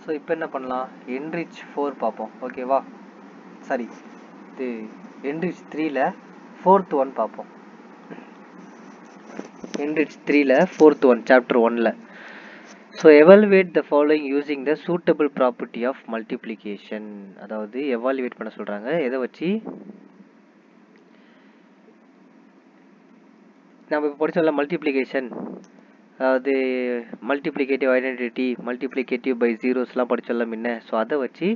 So இப்போ என்ன பண்ணலாம், enrich 4 பார்ப்போம். ஓகேவா, சாரி இது enrich 3ல 4th ஒன் பார்ப்போம். enrich 3ல 4th ஒன் chapter 1ல. So evaluate the following using the suitable property of multiplication. அதாவது evaluate பண்ண சொல்கிறாங்க. எதை வச்சு நம்ம இப்போ படிச்சோம்ல மல்டிப்ளிகேஷன், அதாவது மல்டிப்ளிகேட்டிவ் ஐடென்டிட்டி, மல்டிப்ளிகேட்டிவ் பை ஜீரோஸ்லாம் படிச்சோம்ல முன்ன. ஸோ அதை வச்சு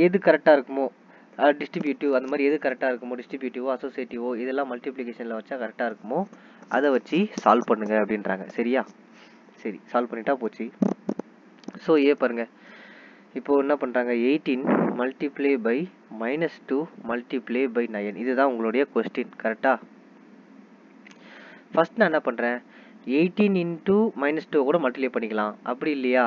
எது கரெக்டாக இருக்குமோ, டிஸ்ட்ரிபியூட்டிவ் அந்த மாதிரி எது கரெக்டாக இருக்குமோ, டிஸ்ட்ரிபியூட்டிவோ அசோசியேட்டிவோ இதெல்லாம் மல்டிப்ளிகேஷனில் வச்சா கரெக்டாக இருக்குமோ அதை வச்சு சால்வ் பண்ணுங்க அப்படின்றாங்க. சரியா, சரி சால்வ் பண்ணிட்டா போச்சு. ஸோ பாருங்க, இப்போ என்ன பண்ணுறாங்க, 18 மல்டிப்ளை பை -2 மல்டிப்ளை பை 9. இதுதான் உங்களுடைய கொஸ்டின். கரெக்டா, ஃபர்ஸ்ட் நான் என்ன பண்ணுறேன், 18 இன்ட்டு -2 கூட மல்டிப்ளை பண்ணிக்கலாம். அப்படி இல்லையா,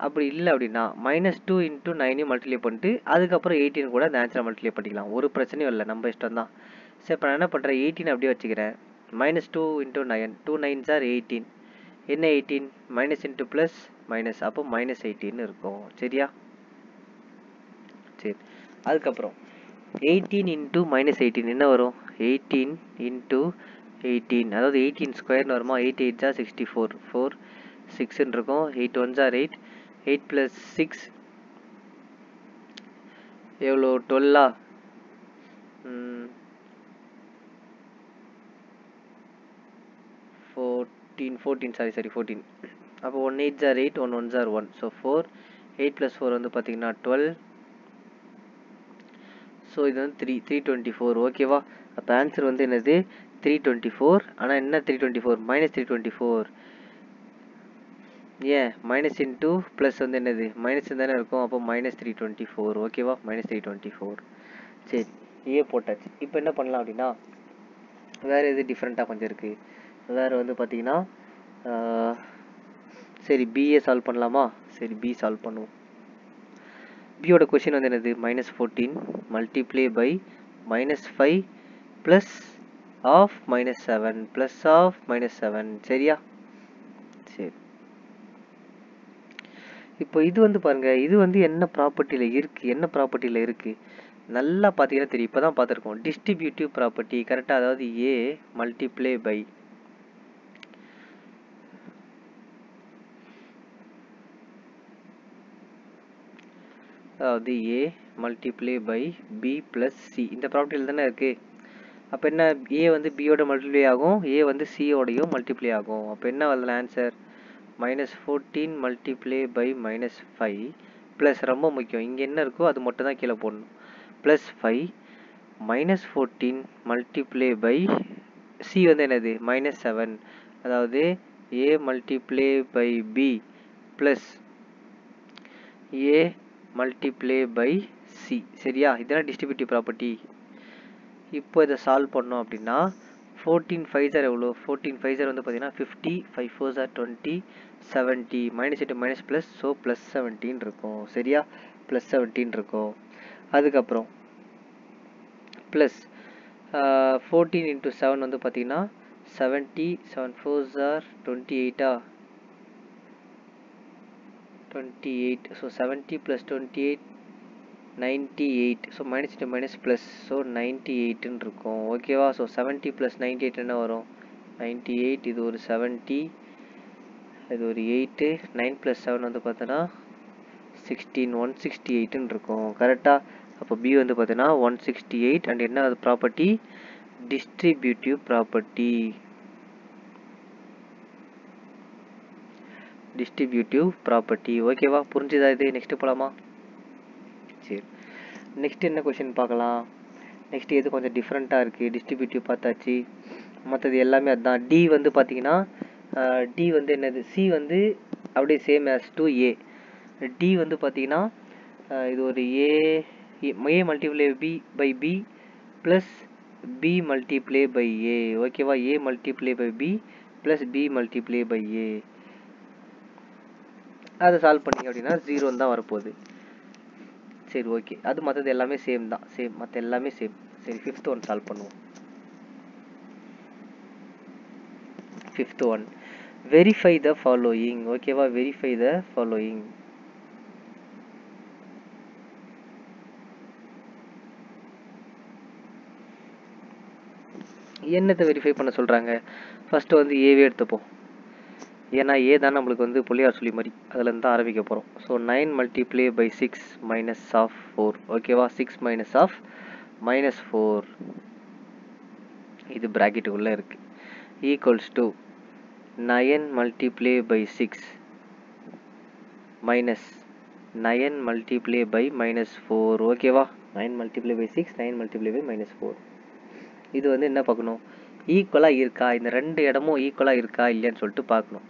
அப்படி இல்லை அப்படின்னா -2 இன்ட்டு 9 மல்டிப்ளை பண்ணிட்டு அதுக்கப்புறம் 18 கூட அந்த ஆன்சரை மல்டிப்ளை பண்ணிக்கலாம். ஒரு பிரச்சனையும் இல்லை, நம்ம இஷ்டம் தான். சரி, இப்போ நான் என்ன பண்ணுறேன், 18 அப்படியே வச்சுக்கிறேன். -2 இன்ட்டு 9, 2 9s are 18. என்ன 18, மைனஸ் இன்ட்டு ப்ளஸ் மைனஸ், அப்போ -18 இருக்கும். சரியா, சரி. அதுக்கப்புறம் 18 இன்ட்டு -18 என்ன வரும், 18 இன்ட்டு 18, அதாவது 18 ஸ்கொயர்னு வருமா, 8 8s are 64, 4 6ன்னு இருக்கும். 8 1s are 8, 8 + 6 எவ்வளோ, 12ஆ, 14 சாரி 14. அப்போ 1 8s are 8, 1 1s are 1. So 4, 8 + 4 வந்து பார்த்தீங்கன்னா 12. ஸோ இது வந்து 324. ஓகேவா, அப்போ ஆன்சர் வந்து என்னது 324. ஆனால் என்ன 324, -324. ஏன் மைனஸ் இன்ட்டு ப்ளஸ் வந்து என்னது மைனஸ் தானே இருக்கும். அப்போ -324. ஓகேவா, -324. சரி, போட்டாச்சு. இப்போ என்ன பண்ணலாம் அப்படின்னா, வேறு எது டிஃப்ரெண்ட்டாக கொஞ்சம் இருக்குது. வேறு வந்து பார்த்தீங்கன்னா சரி பிஏ சால்வ் பண்ணலாமா. சரி பி சால்வ் பண்ணுவோம். பியோட கொஷின் வந்து என்னது, -14 multiply by -5 plus of -7 plus of -7. சரியா, சரி. இப்போ இது வந்து பாருங்க, இது வந்து என்ன ப்ராப்பர்ட்டியில் இருக்குது, என்ன ப்ராப்பர்ட்டியில் இருக்குது நல்லா பார்த்தீங்கன்னா தெரியும். இப்போ தான் பார்த்துருக்கோம், டிஸ்ட்ரிபியூட்டிவ் ப்ராப்பர்ட்டி. கரெக்டாக, அதாவது ஏ மல்டிப்ளை பை, அதாவது A multiply by B plus C, இந்த ப்ராப்பர்ட்டியில் தானே இருக்குது. அப்போ என்ன, ஏ வந்து பியோட மல்டிப்ளை ஆகும், ஏ வந்து சியோடையும் மல்டிப்ளை ஆகும். அப்போ என்ன வரல ஆன்சர், -14 மல்டிப்ளை பை -5 ப்ளஸ், ரொம்ப முக்கியம், இங்கே என்ன இருக்கோ அது மட்டும் தான் கீழே போடணும், ப்ளஸ் 5 -14 மல்டிப்ளை பை சி வந்து என்னது -7, அதாவது A multiply by B plus A multiply by C. சரியா, இதெல்லாம் டிஸ்ட்ரிபியூட்டிவ் ப்ராப்பர்ட்டி. இப்போ இதை சால்வ் பண்ணோம் அப்படின்னா 14 5s are எவ்வளோ, 14 5s are வந்து பார்த்தீங்கன்னா 50, 5 4s are 20, 70, minus into minus plus, so +17 இருக்கும். சரியா, +17 இருக்கும். அதுக்கப்புறம் ப்ளஸ் 14 இன்ட்டு 7 வந்து பார்த்தீங்கன்னா 70, 7 4s are 28, 28. So 70 + 28 98. So minus into minus plus, so 98ன்னு இருக்கும். ஓகேவா, ஸோ 70 + 98 என்ன வரும், 98. இது ஒரு 70, இது ஒரு 8, 9 + 7 வந்து பார்த்தோன்னா 16, 168ன்னு இருக்கும். கரெக்டாக, அப்போ பி வந்து பார்த்தீங்கன்னா 168. அண்ட் என்ன அது property, distributive property, distributive property. ஓகேவா, புரிஞ்சுதா இது. நெக்ஸ்ட் போகலாமா. சரி, நெக்ஸ்ட் என்ன கொஷின் பார்க்கலாம். நெக்ஸ்ட் எது கொஞ்சம் டிஃப்ரெண்ட்டாக இருக்குது, டிஸ்ட்ரிபியூட்டிவ் பார்த்தாச்சு, மற்றது எல்லாமே அதுதான். டி வந்து பார்த்தீங்கன்னா டி வந்து என்னது, சி வந்து அப்படியே same as to A. D வந்து பார்த்தீங்கன்னா இது ஒரு A multiply B by B plus B multiply by A. ஓகேவா, A multiply by B plus B multiply by A. அதை சால்வ் பண்ணிங்க அப்படின்னா 0 தான் வரப்போகுது. சரி, ஓகே, அது மற்றது எல்லாமே சேம் தான், சேம், மற்ற எல்லாமே சேம். சரி, 5th ஒன் சால்வ் பண்ணுவோம். 5th one verify the following. ஓகேவா, வெரிஃபை த ஃபாலோயிங். என்னத்தை வெரிஃபை பண்ண சொல்கிறாங்க? ஃபஸ்ட்டு வந்து ஏவே எடுத்துப்போம். ஏன்னா ஏ தான் நம்மளுக்கு வந்து புள்ளியார் சொல்லி மாதிரி அதுலேருந்து தான் ஆரம்பிக்க போகிறோம். So 9 multiply by 6 minus of 4. ஓகேவா, 6 மைனஸ் ஆஃப் -4 இது ப்ராக்கெட்டுக்குள்ளே இருக்குது. Equals to 9 multiply by 6 minus 9 multiply by -4. ஓகேவா, 9 மல்டிப்ளை பை 6 9 மல்டிப்ளை பை -4. இது வந்து என்ன பார்க்கணும், ஈக்குவலாக இருக்கா, இந்த ரெண்டு இடமும் ஈக்குவலாக இருக்கா இல்லையான்னு சொல்லிட்டு பார்க்கணும்.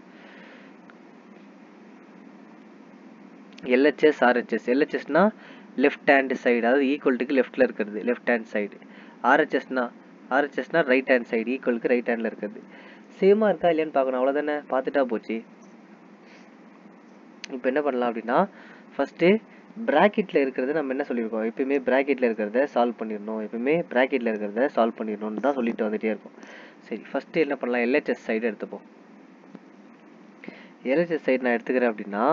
LHS RHS. LHSனா லெஃப்ட் ஹேண்ட் சைடு, அதாவது ஈக்குவல்ட்டுக்கு லெஃப்டில் இருக்கிறது லெஃப்ட் ஹேண்ட் சைடு. RHSனா ரைட் ஹேண்ட் சைடு, ஈக்குவலுக்கு ரைட் ஹேண்டில் இருக்கிறது. சேமாக இருக்கா இல்லையான்னு பார்க்கணும், அவ்வளோதானே, பார்த்துட்டா போச்சு. இப்போ என்ன பண்ணலாம் அப்படின்னா, ஃபஸ்ட்டு ப்ராக்கெட்டில் இருக்கிறத நம்ம என்ன சொல்லியிருக்கோம், எப்பயுமே ப்ராக்கெட்டில் இருக்கிறத சால்வ் பண்ணிடணும், எப்பயுமே ப்ராக்கெட்டில் இருக்கிறத சால்வ் பண்ணிடணும்னு தான் சொல்லிட்டு வந்துகிட்டே இருக்கும். சரி, ஃபஸ்ட்டு என்ன பண்ணலாம், LHS சைடு எடுத்துப்போம். LHS சைடு நான் எடுத்துக்கிறேன் அப்படின்னா,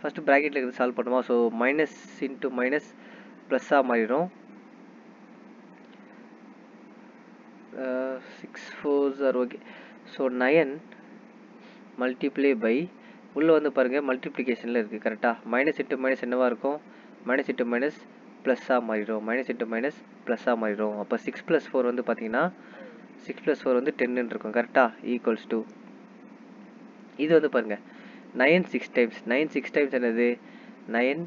ஃபஸ்ட்டு ப்ராக்கெட்டில் இருக்கிறது சால்வ் பண்ணுமா. ஸோ மைனஸ் இன்ட்டு மைனஸ் ப்ளஸ்ஸாக மாறிடும். 6 4s are okay. So 9 multiply by, உள்ளே வந்து பாருங்கள் மல்டிப்ளிகேஷனில் இருக்குது கரெக்டாக. மைனஸ் இன்ட்டு மைனஸ் என்னவாக இருக்கும், மைனஸ் இன்ட்டு மைனஸ் ப்ளஸ்ஸாக மாறிடும், மைனஸ் இன்ட்டு மைனஸ் ப்ளஸ்ஸாக மாறிடும். அப்போ 6 + 4 வந்து பார்த்தீங்கன்னா 6 + 4 வந்து 10 இருக்கும் கரெக்டாக. ஈக்குவல்ஸ் டு இது வந்து பாருங்கள் 9 6 டைம்ஸ், 9 6 டைம்ஸ் என்னது, 9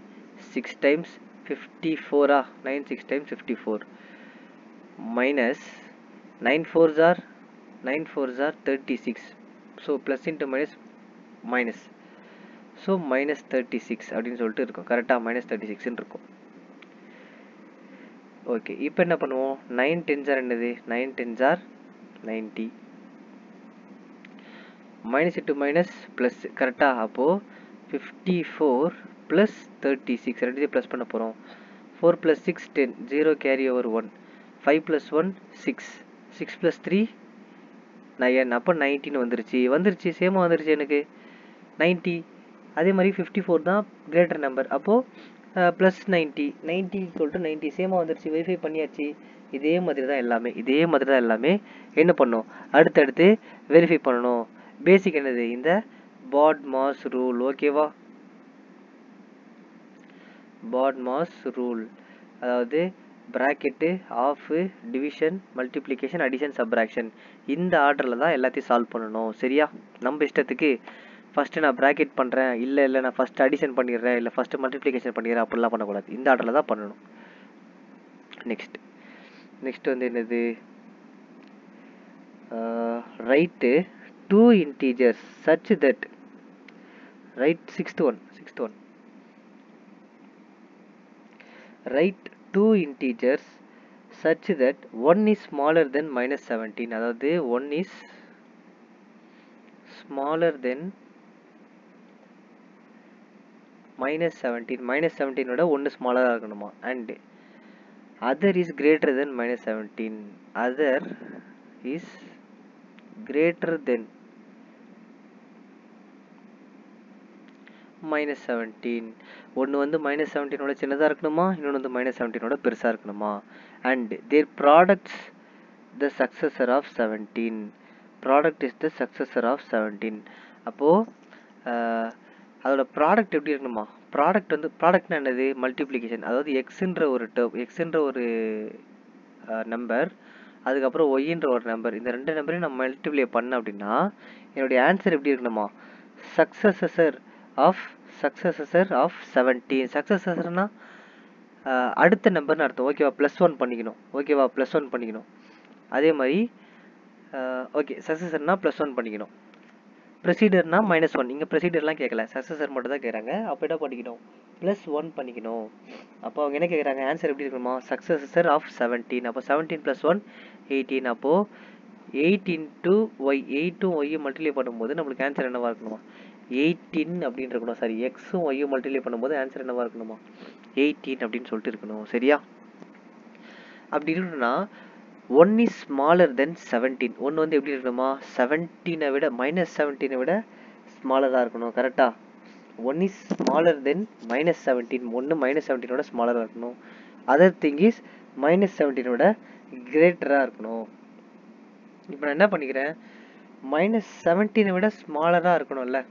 6 times 54. 9 6 times 54 minus 9 4s are 36. So plus into minus minus, so -36 அப்படின்னு சொல்லிட்டு இருக்கும் கரெக்டாக. -36ன்னு இருக்கும். ஓகே, இப்போ என்ன பண்ணுவோம், 9 10s are என்னது, 9 10s are 90. Minus into minus plus கரெக்டாக. அப்போது 54 + 36 ரெண்டுத்தையும் ப்ளஸ் பண்ண போகிறோம். 4 + 6 10, 0 கேரி ஓவர் 1, 5 + 1 6, 6 + 3 9. அப்போ 19 வந்துருச்சு சேமாக வந்துருச்சு எனக்கு 90. அதே மாதிரி 54 தான் கிரேட்டர் நம்பர், அப்போது ப்ளஸ் 90 = 90 சேமாக வந்துருச்சு, வெரிஃபை பண்ணியாச்சு. இதே மாதிரி தான் எல்லாமே என்ன பண்ணணும், அடுத்தடுத்து வெரிஃபை பண்ணணும். பேசிக் என்னது, இந்த பாட்-மாஸ் ரூல். ஓகேவா, பாட்-மாஸ் ரூல், அதாவது bracket, of, division, multiplication, addition, subtraction, இந்த ஆர்டரில் தான் எல்லாத்தையும் சால்வ் பண்ணணும். சரியா, நம்ம இஷ்டத்துக்கு ஃபஸ்ட்டு நான் ப்ராக்கெட் பண்ணுறேன், இல்லை நான் ஃபஸ்ட்டு அடிஷன் பண்ணிடுறேன், இல்லை ஃபஸ்ட்டு மல்டிப்ளிகேஷன் பண்ணிடுறேன், அப்படிலாம் பண்ணக்கூடாது. இந்த ஆர்டரில் தான் பண்ணணும். நெக்ஸ்ட் வந்து என்னது, right 2 integers such that, write sixth one, write 2 integers such that 1 is smaller than -17. அதாவது 1 is smaller than -17. -17 விட 1 ஸ்மாலராக இருக்கணுமா. And other is greater than -17. other is greater than -17. ஒன்று வந்து -17 சின்னதாக இருக்கணுமா, இன்னொன்று வந்து -17 பெருசாக இருக்கணுமா. And their products the successor of 17. Product is the successor of 17. அப்போது அதோட ப்ராடக்ட் எப்படி இருக்கணுமா, ப்ராடக்ட்னா என்னது, மல்டிப்ளிகேஷன், அதாவது எக்ஸுன்ற ஒரு நம்பர், அதுக்கப்புறம் ஒய்ன்ற ஒரு நம்பர், இந்த ரெண்டு நம்பரையும் நான் மல்டிப்ளை பண்ண அப்படின்னா என்னுடைய ஆன்சர் எப்படி இருக்கணுமா, சக்ஸஸர் ஆஃப் 17. சக்ஸஸர்னா அடுத்த நம்பர்னு அர்த்தம். ஓகேவா, +1 பண்ணிக்கணும். அதே மாதிரி ஓகே, சக்ஸஸர்னா +1 பண்ணிக்கணும். ப்ரொசீடர்னா -1. இங்கே ப்ரொசீடர்லாம் கேட்கல, சக்ஸஸர் மட்டும் தான் கேட்குறாங்க. அப்போ என்ன பண்ணிக்கணும், +1 பண்ணிக்கணும். அப்போ அவங்க என்ன கேட்குறாங்க, ஆன்சர் எப்படி இருக்கணுமா, சக்ஸஸர் ஆஃப் 17. அப்போ 17 + 1 18. அப்போது 8 × y, 8ம் y மல்டிப்ளை பண்ணும்போது நம்மளுக்கு ஆன்சர் என்னவா இருக்கணுமா, 18 அப்படின்னு இருக்கணும். சரி, எக்ஸும் ஒய்யும் மல்டிப்ளை பண்ணும்போது ஆன்சர் என்னவா இருக்கணுமா, 18 அப்படின்னு சொல்லிட்டு இருக்கணும். சரியா, அப்படி இருக்கணும்னா 1 is smaller than 17. 1 வந்து எப்படி இருக்கணுமா 17 விட -17 விட ஸ்மாலராக இருக்கணும். கரெக்டா? 1 is smaller than -17. 1 -17 விட ஸ்மாலராக இருக்கணும். அதர் திங் இஸ் -17 விட கிரேட்டராக இருக்கணும். இப்போ நான் என்ன பண்ணிக்கிறேன், -17 விட ஸ்மாலராக இருக்கணும்ல,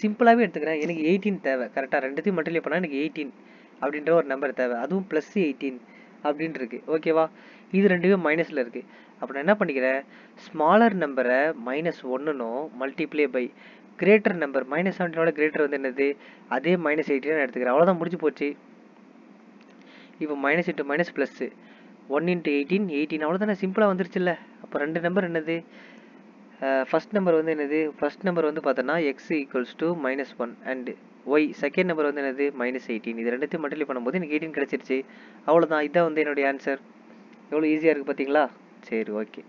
சிம்பிளாகவே எடுத்துக்கிறேன். எனக்கு 18 தேவை. கரெக்டாக? ரெண்டுத்தையும் மல்டிப்ளை பண்ணால் எனக்கு 18 அப்படின்ற ஒரு நம்பர் தேவை. அதுவும் +18 அப்படின்னு இருக்கு. ஓகேவா? இது ரெண்டுமே மைனஸில் இருக்குது. அப்போ நான் என்ன பண்ணிக்கிறேன், ஸ்மாலர் நம்பரை -1னும் multiply by greater number -17 greater வந்து என்னது, அதே -18 நான் எடுத்துக்கிறேன். அவ்வளோதான், முடிஞ்சு போச்சு. இப்போ மைனஸ் இன்ட்டு மைனஸ் ப்ளஸ்ஸு 1 × 18 அவ்வளோதானே, சிம்பிளாக வந்துருச்சுல்ல. அப்போ ரெண்டு நம்பர் என்னது, ஃபர்ஸ்ட் நம்பர் வந்து என்னது, ஃபர்ஸ்ட் நம்பர் வந்து பார்த்தோன்னா x = -1 and y second number வந்து என்னது -18. இது ரெண்டுத்தையும் மல்டிப்ளை பண்ணும்போது எனக்கு 18 கிடச்சிருச்சு. அவ்வளோதான், இதுதான் வந்து என்னுடைய ஆன்சர். எவ்வளோ ஈஸியாக இருக்குது பார்த்தீங்களா? சரி, ஓகே.